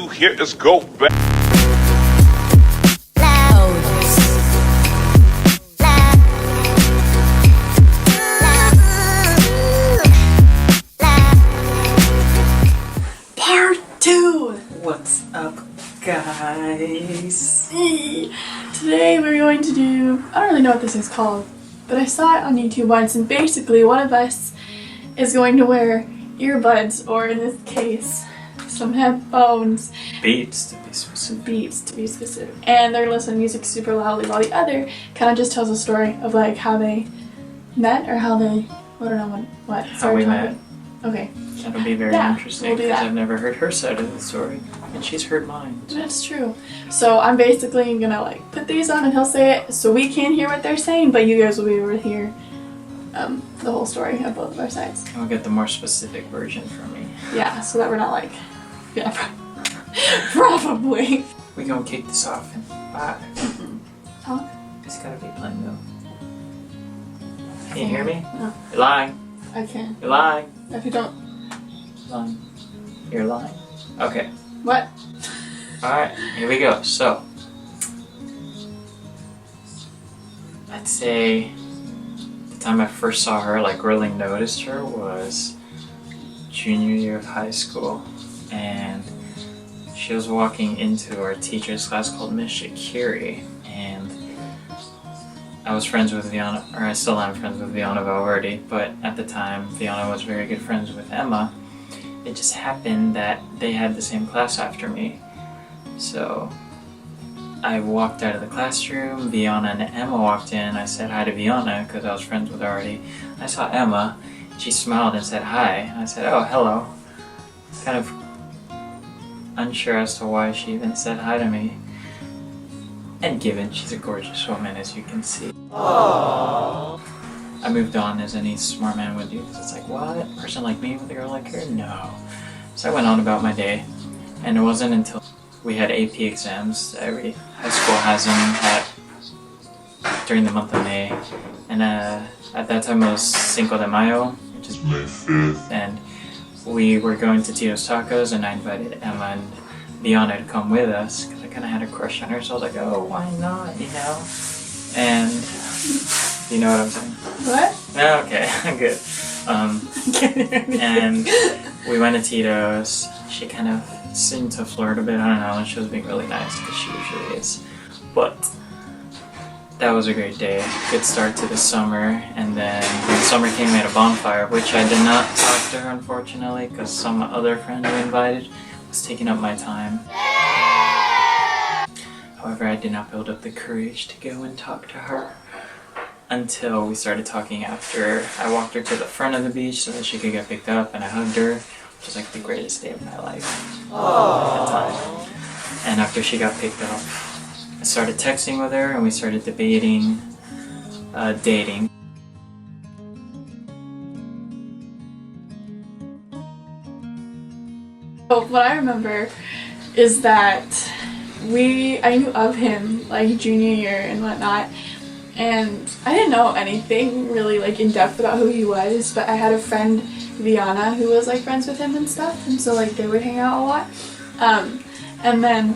do here is go back. Part 2! What's up, guys? Today we're going to do, I don't really know what this is called, but I saw it on YouTube once, and basically one of us is going to wear earbuds, or in this case, some headphones. Beats, to be specific. Beats, to be specific. And they're listening to music super loudly, while the other kind of just tells a story of like how they met, or how they, I don't know what. How we met. Okay. That'll be very interesting, we'll do because that. I've never heard her side of the story, and she's heard mine. That's true. So I'm basically gonna like put these on and he'll say it so we can't hear what they're saying, but you guys will be able to hear the whole story of both of our sides. And we'll get the more specific version from me. Yeah, so that we're not like, yeah, probably. We gonna kick this off in 5. Talk? It's gotta be playing though. Can you hear me? No, You're lying. I can't. You're lying. If you don't, Lying. You're lying. Okay. what? Alright, here we go. So, I'd say the time I first saw her, like really noticed her, was junior year of high school. And she was walking into our teacher's class called Miss Shakiri. And I was friends with Viana, or I still am friends with Viana Valverde, but at the time, Viana was very good friends with Emma. It just happened that they had the same class after me. So I walked out of the classroom, Viana and Emma walked in. I said hi to Viana because I was friends with her already. I saw Emma, she smiled and said hi. I said, oh, hello. Kind of unsure as to why she even said hi to me. And given, she's a gorgeous woman, as you can see. Aww. I moved on, as any smart man would do, because it's like, what? A person like me with a girl like her? No. So I went on about my day, and it wasn't until we had AP exams. Every high school has them during the month of May. And at that time it was Cinco de Mayo, which is May 5th, and we were going to Tito's Tacos, and I invited Emma and Viana to come with us, because I kind of had a crush on her, so I was like, oh, why not, you know? And you know what I'm saying? What? No, okay, good. And we went to Tito's. She kind of seemed to flirt a bit, I don't know, and she was being really nice, because she usually is. But that was a great day. Good start to the summer, and then when summer came, we had a bonfire, which I did not talk to her, unfortunately, because some other friend who invited was taking up my time. However, I did not build up the courage to go and talk to her until we started talking after I walked her to the front of the beach so that she could get picked up, and I hugged her, which was like the greatest day of my life at that time. And after she got picked up, I started texting with her and we started debating dating. But what I remember is that I knew of him like junior year and whatnot, and I didn't know anything really like in depth about who he was, but I had a friend, Viana, who was like friends with him and stuff, and so like they would hang out a lot. And then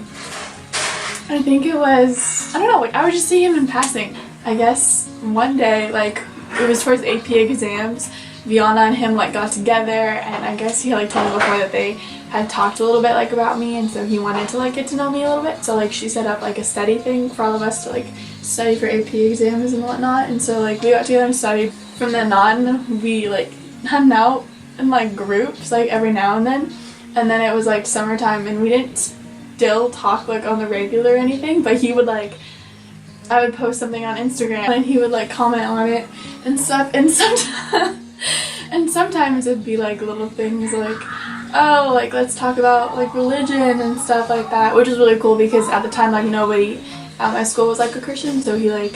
I think it was, I don't know, like I would just see him in passing. I guess one day, like it was towards AP exams, Viana and him like got together, and I guess he like told me before that they had talked a little bit like about me, and so he wanted to like get to know me a little bit. So like she set up like a study thing for all of us to like study for AP exams and whatnot, and so like we got together and studied. From then on, we like hung out in like groups like every now and then it was like summertime, and we didn't still talk like on the regular or anything, but he would like, I would post something on Instagram and he would like comment on it and stuff, and sometimes it'd be like little things like, oh, like let's talk about like religion and stuff like that, which is really cool because at the time like nobody at my school was like a Christian, so he like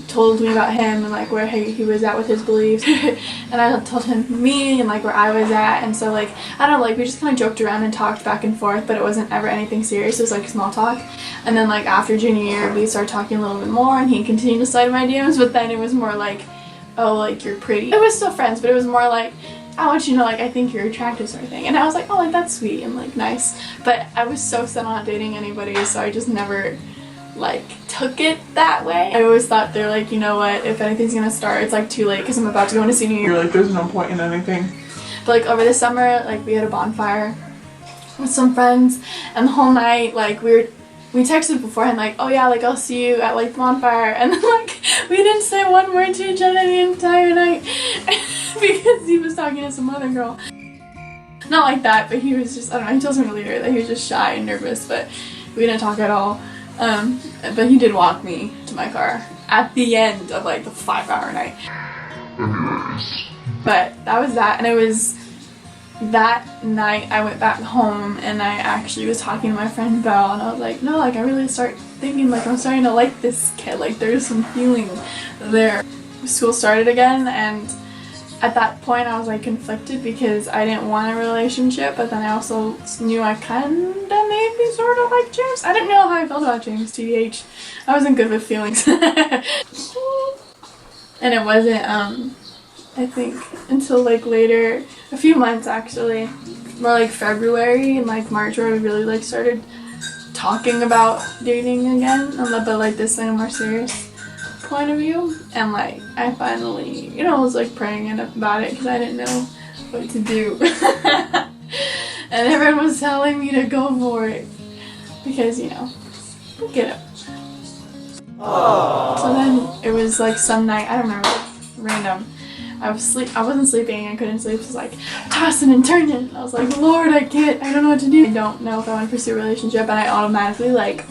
told me about him and like where he was at with his beliefs and I told him me and like where I was at, and so like I don't know, like we just kind of joked around and talked back and forth, but it wasn't ever anything serious. It was like small talk. And then like after junior year we started talking a little bit more, and he continued to slide my DMs, but then it was more like, oh, like you're pretty. It was still friends, but it was more like, I want you to know, like, I think you're attractive sort of thing. And I was like, oh, like, that's sweet and, like, nice. But I was so set on not dating anybody, so I just never, like, took it that way. I always thought they're like, you know what, if anything's gonna start, it's, like, too late because I'm about to go into senior year. You're like, there's no point in anything. But, like, over the summer, like, we had a bonfire with some friends, and the whole night, like, we texted beforehand, like, oh yeah, like, I'll see you at, like, the bonfire, and then, like, we didn't say one word to each other the entire night because he was talking to some other girl. Not like that, but he was just, I don't know, he tells me later that he was just shy and nervous, but we didn't talk at all. But he did walk me to my car at the end of, like, the 5-hour night. But that was that, and it was that night I went back home and I actually was talking to my friend Belle, and I was like, no, like, I really start thinking, like, I'm starting to like this kid, like, there's some feeling there. School started again, and at that point I was, like, conflicted because I didn't want a relationship, but then I also knew I kinda maybe sort of like James. I didn't know how I felt about James, TBH. I wasn't good with feelings. And it wasn't, I think, until, like, later, a few months actually, more like February and, like, March, where we really, like, started talking about dating again, but, like, this in a more serious point of view. And, like, I finally, you know, was, like, praying about it because I didn't know what to do. And everyone was telling me to go for it because, you know, get it. So then it was, like, some night, I don't remember, random. I wasn't sleeping, I couldn't sleep, just, like, tossing and turning. I was like, Lord, I don't know what to do. I don't know if I want to pursue a relationship, and I automatically, like,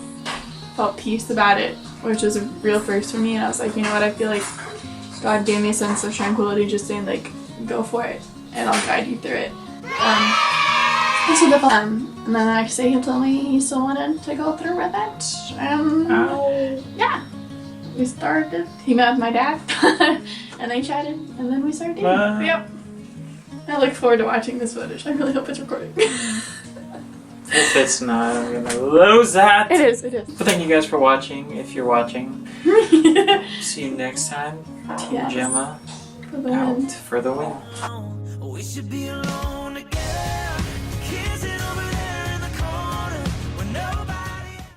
felt peace about it, which was a real first for me. And I was like, you know what, I feel like God gave me a sense of tranquility just saying, like, go for it, and I'll guide you through it. So and then the next day he told me he still wanted to go through with it, and yeah, we started. He met with my dad, and they chatted, and then we started dating. Yep. I look forward to watching this footage. I really hope it's recording. If it's not, I'm gonna lose that. It is. But thank you guys for watching. If you're watching, see you next time. Yes. Gemma For the out win. for the win. We should be alone.